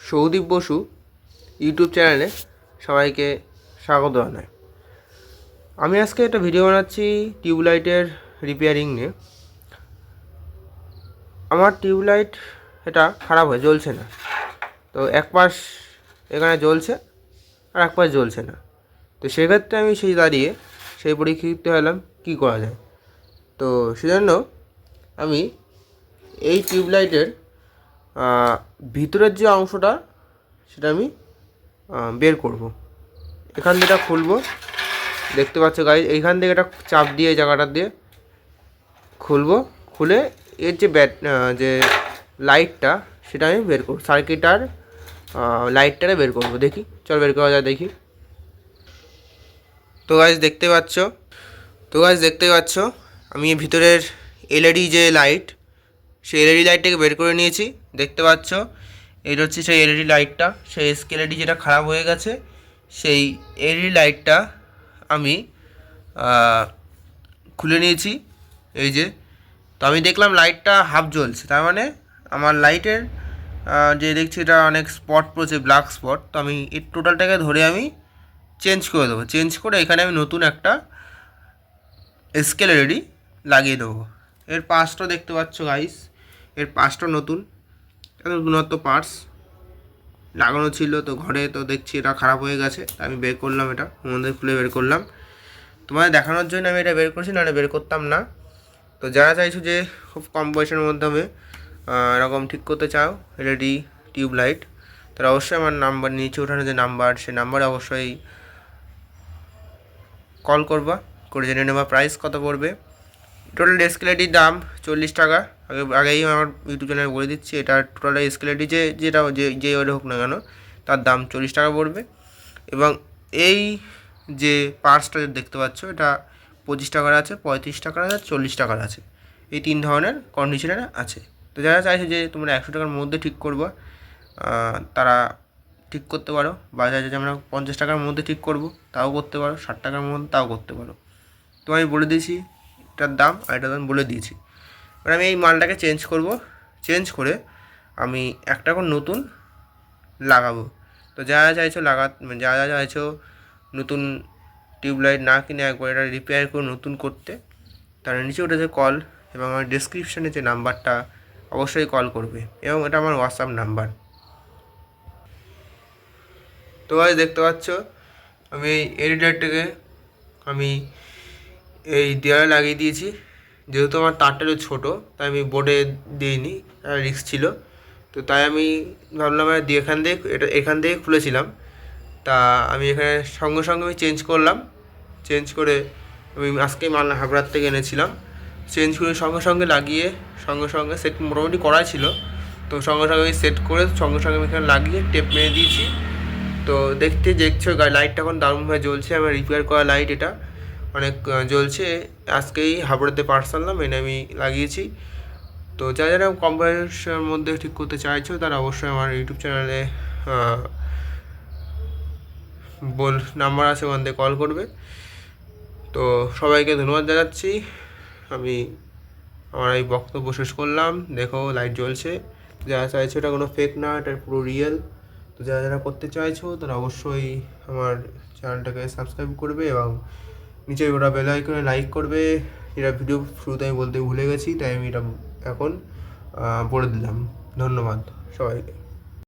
Soudip Basu YouTube চ্যানেলে সবাইকে স্বাগত জানাই। আমি আজকে একটা ভিডিও বানাচ্ছি টিউবলাইটের রিপেয়ারিং নিয়ে। আমার টিউবলাইট এটা খারাপ হয়ে জ্বলছে না, তো এক পাশ এখানে জ্বলছে আর এক পাশ জ্বলছে না। তো সেক্ষেত্রে আমি দাঁড়িয়ে পরীক্ষিত হলাম কী করা যায়। তো সেজন্য আমি এই টিউবলাইটের ভিতরের যে অংশটা সেটা আমি বের করব। এখান থেকে খুলবো, দেখতে পাচ্ছ গাইজ, এইখান থেকে একটা চাপ দিয়ে জায়গাটা দিয়ে খুলবো। খুলে এর যে লাইটটা সেটা আমি বের করব, সার্কিট আর লাইটটারে বের করব। দেখি, চল বের করা যায় দেখি। তো গাইজ দেখতে পাচ্ছ আমি ভিতরের এলইডি যে লাইট, সেই এলইডি লাইটটাকে বের করে নিয়েছি। দেখতে পাচ্ছ এটা হচ্ছে সেই এলইডি লাইটটা, সেই এলইডি যেটা খারাপ হয়ে গেছে, সেই এলইডি লাইটটা আমি খুলে নিয়েছি। এই যে, তো আমি দেখলাম লাইটটা হাফ জ্বলছে, তার মানে আমার লাইটের যে দেখছি এটা অনেক স্পট পড়েছে, ব্ল্যাক স্পট। তো আমি এই টোটালটাকে ধরে আমি চেঞ্জ করে দেবো। চেঞ্জ করে এখানে আমি নতুন একটা এলইডি লাগিয়ে দেবো। এর পাশটা দেখতে পাচ্ছ গাইস, এর পাশটা নতুনত্ব পার্টস লাগানো ছিল, তো ঘরে তো দেখছি এটা খারাপ হয়ে গেছে। আমি বের করলাম, এটা মন্দির খুলে বের করলাম তোমাদের দেখানোর জন্য। আমি এটা বের করছি, না বের করতাম না। তো যারা চাইছো যে খুব কম পয়সার মাধ্যমে এরকম ঠিক করতে চাও এলইডি টিউবলাইট, তারা অবশ্যই আমার নাম্বার, নিচে ওঠানো যে নাম্বার, সেই নাম্বারে অবশ্যই কল করবা, করে জেনে নেবা প্রাইস কত পড়বে। টোটাল এলইডির দাম 40 টাকা। আগেই আমার ইউটিউব চ্যানেলে বলে দিচ্ছি, এটা টোটাল এলইডি যেটা যে ওটা হোক না কেন, তার দাম 40 টাকা পড়বে। এবং এই যে পার্টসটা দেখতে পাচ্ছ, এটা 25 টাকার আছে, 35 টাকার আছে, 40 টাকার আছে। এই 3 ধরনের কন্ডিশনার আছে। তো যারা চাইছে যে তোমরা 100 টাকার মধ্যে ঠিক করবো, তারা ঠিক করতে পারো। বা চাইছে যে আমরা 50 টাকার মধ্যে ঠিক করব, তাও করতে পারো। 60 টাকার মধ্যে তাও করতে পারো। তো আমি বলে দিয়েছি এটার দাম, আর এটার দাম বলে দিয়েছি। এবার আমি এই মালটাকে চেঞ্জ করব। চেঞ্জ করে আমি একটা করে নতুন লাগাবো। তো যারা চাইছো নতুন টিউবলাইট না কিনে একবার এটা রিপেয়ার করে নতুন করতে, তারা নিচে উঠেছে কল, এবং আমার ডেসক্রিপশানে যে নাম্বারটা, অবশ্যই কল করবে। এবং এটা আমার হোয়াটসঅ্যাপ নাম্বার। তো আজ দেখতে পাচ্ছ আমি এই এডিটারটাকে আমি এই দেওয়ালে লাগিয়ে দিয়েছি। যেহেতু আমার তারটা ছোটো, তাই আমি বোর্ডে দিইনি, রিস্ক ছিল। তো তাই আমি ভাবলাম এখান থেকে খুলেছিলাম। তা আমি এখানে সঙ্গে সঙ্গে আমি চেঞ্জ করলাম। চেঞ্জ করে আমি আজকেই মাল হাবড়ার থেকে এনেছিলাম। চেঞ্জ করে সঙ্গে সঙ্গে লাগিয়ে সঙ্গে সেট মোটামুটি করা ছিল। তো সঙ্গে আমি সেট করে সঙ্গে আমি এখানে লাগিয়ে টেপ মেরে দিয়েছি। তো দেখছো লাইটটা এখন দারুণভাবে জ্বলছে। আমার রিপেয়ার করা লাইট, এটা অনেক জ্বলছে। আজকেই হাবড়াতে পার্টস আনলাম, এনে আমি লাগিয়েছি। তো যারা কম বয়সের মধ্যে ঠিক করতে চাইছো, তারা অবশ্যই আমার ইউটিউব চ্যানেলে নাম্বার আছে, ওখান থেকে কল করবে। তো সবাইকে ধন্যবাদ জানাচ্ছি। আমি আমার এই বক্তব্য শেষ করলাম। দেখো লাইট জ্বলছে। যারা চাইছো এটা কোনো ফেক না, এটা পুরো রিয়েল। তো যারা করতে চাইছো, তারা অবশ্যই আমার চ্যানেলটাকে সাবস্ক্রাইব করবে এবং নিচে ওটা বেল আইকনে লাইক করবে। এটা ভিডিও শুরুতে আমি বলতে ভুলে গেছি, তাই আমি এটা এখন বলে দিলাম। ধন্যবাদ সবাইকে।